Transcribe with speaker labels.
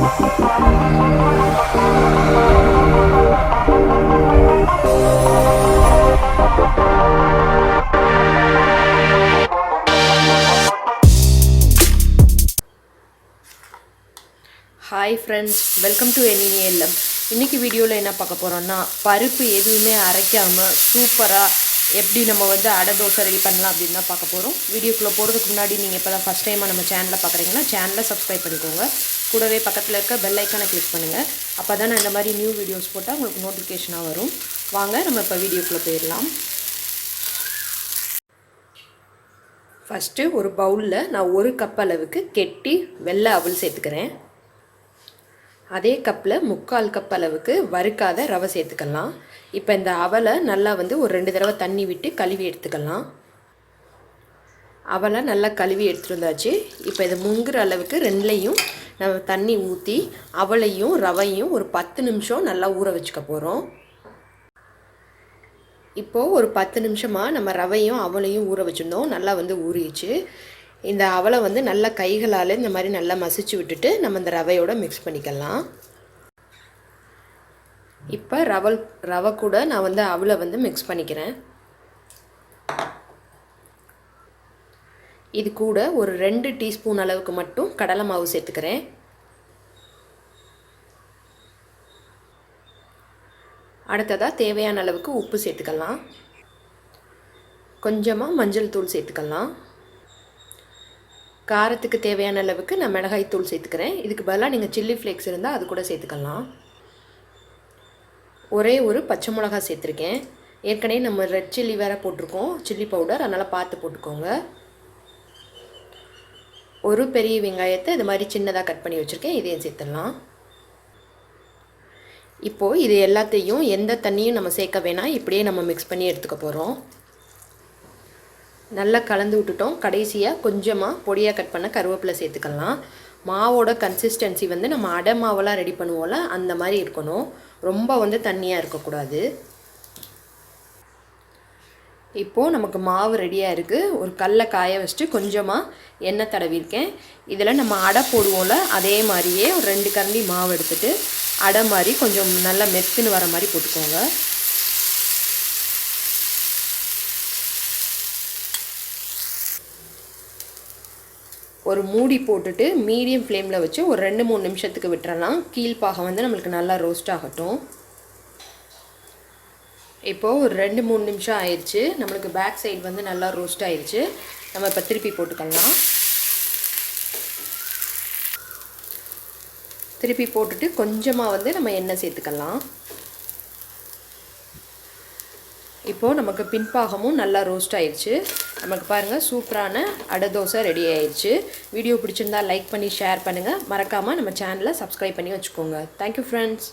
Speaker 1: Hi friends, welcome to LM. இன்றைக்கி வீடியோவில் என்ன பார்க்க போகிறோன்னா, பருப்பு எதுவுமே அரைக்காமல் சூப்பராக எப்படி நம்ம வந்து அடை தோசை ரெடி பண்ணலாம் அப்படின்னு தான் பார்க்க போகிறோம். வீடியோக்குள்ளே போகிறதுக்கு முன்னாடி நீங்கள் இப்போ தான் ஃபஸ்ட் டைமாக நம்ம சேனலை பார்க்குறீங்கன்னா சேனலை சப்ஸ்கிரைப் பண்ணிக்கோங்க. கூடவே பக்கத்தில் இருக்க பெல் ஐக்கானை கிளிக் பண்ணுங்கள். அப்போ தான் நான் இந்த மாதிரி நியூ வீடியோஸ் போட்டால் உங்களுக்கு நோட்டிஃபிகேஷனாக வரும். வாங்க நம்ம இப்போ வீடியோக்குள்ளே போயிடலாம். ஃபஸ்ட்டு ஒரு பவுலில் நான் 1 கப் அளவுக்கு கெட்டி வெள்ளை அவல் சேர்த்துக்கிறேன். அதே கப்பில் 3/4 கப் அளவுக்கு வறுக்காத ரவை சேர்த்துக்கலாம். இப்போ இந்த அவலை நல்லா வந்து ஒரு 2 தடவை தண்ணி விட்டு கழுவி எடுத்துக்கலாம். அவலை நல்லா கழுவி எடுத்துகிட்டு வந்தாச்சு. இப்போ இதை முங்குற அளவுக்கு 2லையும் நம்ம தண்ணி ஊற்றி அவலையும் ரவையும் ஒரு 10 நிமிஷம் நல்லா ஊற வச்சுக்க போகிறோம். இப்போது ஒரு 10 நிமிஷமாக நம்ம ரவையும் அவலையும் ஊற வச்சுருந்தோம். நல்லா வந்து ஊறிச்சு. இந்த அவலை வந்து நல்லா கைகளால் இந்த மாதிரி நல்லா மசிச்சு விட்டுட்டு நம்ம இந்த ரவையோட மிக்ஸ் பண்ணிக்கலாம். இப்போ ரவை கூட நான் வந்து அவலை வந்து மிக்ஸ் பண்ணிக்கிறேன். இது கூட ஒரு 2 டீஸ்பூன் அளவுக்கு மட்டும் கடலை மாவு சேர்த்துக்கிறேன். அடுத்ததாக தேவையான அளவுக்கு உப்பு சேர்த்துக்கலாம். கொஞ்சமாக மஞ்சள் தூள் சேர்த்துக்கலாம். காரத்துக்கு தேவையான அளவுக்கு நான் மிளகாய் தூள் சேர்த்துக்கிறேன். இதுக்கு பதிலாக நீங்கள் சில்லி ஃப்ளேக்ஸ் இருந்தால் அது கூட சேர்த்துக்கலாம். ஒரே ஒரு பச்சை மிளகாய் சேர்த்துருக்கேன். ஏற்கனவே நம்ம ரெட் சில்லி வேறு போட்டிருக்கோம், சில்லி பவுடர், அதனால் பார்த்து போட்டுக்கோங்க. ஒரு பெரிய வெங்காயத்தை இது மாதிரி சின்னதாக கட் பண்ணி வச்சுருக்கேன், இதையும் சேர்த்துடலாம். இப்போது இது எல்லாத்தையும் எந்த தண்ணியும் நம்ம சேர்க்க வேணாம், இப்படியே நம்ம மிக்ஸ் பண்ணி எடுத்துக்க போகிறோம். நல்லா கலந்து விட்டுட்டோம். கடைசியாக கொஞ்சமாக பொடியாக கட் பண்ண கருவேப்பிலை சேர்த்துக்கலாம். மாவோட கன்சிஸ்டன்சி வந்து நம்ம அடை மாவெல்லாம் ரெடி பண்ணுவோம்ல, அந்த மாதிரி இருக்கணும். ரொம்ப வந்து தண்ணியாக இருக்கக்கூடாது. இப்போது நமக்கு மாவு ரெடியாக இருக்குது. ஒரு கல்லை காய வச்சுட்டு கொஞ்சமாக எண்ணெய் தடவிருக்கேன். இதில் நம்ம அடை போடுவோம்ல, அதே மாதிரியே ஒரு 2 கரண்டி மாவு எடுத்துகிட்டு அடை மாதிரி கொஞ்சம் நல்லா மெத்துன்னு வர மாதிரி போட்டுக்கோங்க. ஒரு மூடி போட்டுட்டு மீடியம் ஃப்ளேமில் வச்சு ஒரு 2-3 நிமிஷத்துக்கு விட்டுறலாம். கீழ்ப்பாகம் வந்து நம்மளுக்கு நல்லா ரோஸ்ட் ஆகட்டும். இப்போது ஒரு 2-3 நிமிஷம் ஆயிடுச்சு. நம்மளுக்கு பேக் சைடு வந்து நல்லா ரோஸ்ட் ஆயிடுச்சு. நம்ம இப்போ திருப்பி போட்டுக்கலாம். திருப்பி போட்டுட்டு கொஞ்சமாக வந்து நம்ம எண்ணெய் சேர்த்துக்கலாம். இப்போது நமக்கு பின்பாகமும் நல்லா ரோஸ்ட் ஆயிடுச்சு. நமக்கு பாருங்கள், சூப்பரான அடை தோசை ரெடி ஆயிடுச்சு. வீடியோ பிடிச்சிருந்தா லைக் பண்ணி ஷேர் பண்ணுங்கள். மறக்காமல் நம்ம சேனலை சப்ஸ்கிரைப் பண்ணி வச்சுக்கோங்க. Thank you friends.